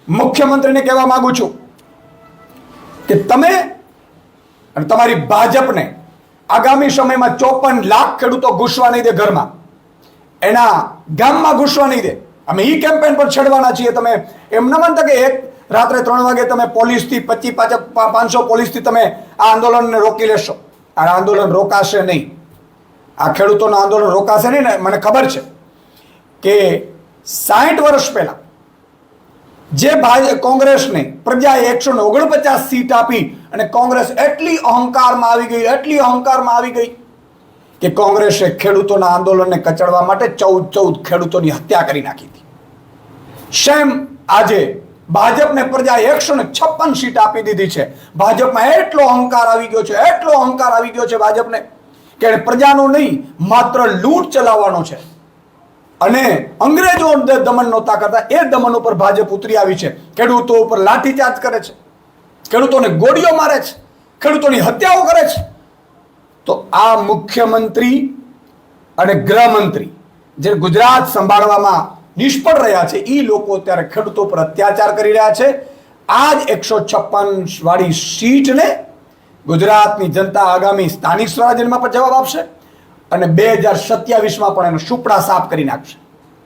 મુખ્યમંત્રીને કહેવા માંગુ છું કે તમે અને તમારી ભાજપને આગામી સમયમાં 54 લાખ ખેડૂતો ઘૂસવા નહીં દે, ઘરમાં એના ગામમાં ઘૂસવા નહીં દે. અમે ઈ કેમ્પેન પર છેડવાના છીએ. તમે એમ ન માનતા કે એક રાત્રે 3 વાગે તમે પોલીસથી 2500 પોલીસથી તમે આ આંદોલનને રોકી લેશો. આ આંદોલન રોકાશે નહીં. આ ખેડૂતોનું આંદોલન રોકાશે નહીં ને મને ખબર છે કે 60 વર્ષ પહેલા જે કોંગ્રેસને પ્રજાએ 149 સીટ આપી અને કોંગ્રેસ એટલી અહંકારમાં આવી ગઈ કે કોંગ્રેસે ખેડૂતોના આંદોલનને કચડવા માટે 14 ખેડૂતોની હત્યા કરી નાખી હતી. શેમ આજે ભાજપને પ્રજાએ 156 સીટ આપી દીધી છે. ભાજપમાં એટલો અહંકાર આવી ગયો છે ભાજપને કે પ્રજાનો નહીં માત્ર લૂંટ ચલાવવાનો છે. અને અંગ્રેજો દમન નહોતા કરતા, એ દમન ઉપર ભાજપ ઉતરી આવી છે. ખેડૂતો ઉપર લાઠીચાર્જ કરે છે, ખેડૂતોને ગોળીઓ મારે છે, ખેડૂતોની હત્યાઓ કરે છે. તો આ મુખ્યમંત્રી અને ગૃહમંત્રી જે ગુજરાત સંભાળવામાં નિષ્ફળ રહ્યા છે, એ લોકો અત્યારે ખેડૂતો પર અત્યાચાર કરી રહ્યા છે. આ જ 156 વાળી સીટને ગુજરાતની જનતા આગામી સ્થાનિક સ્વરાજ્યમાં પણ જવાબ આપશે અને 2027માં પણ એનો સુપડા સાફ કરી નાખશે.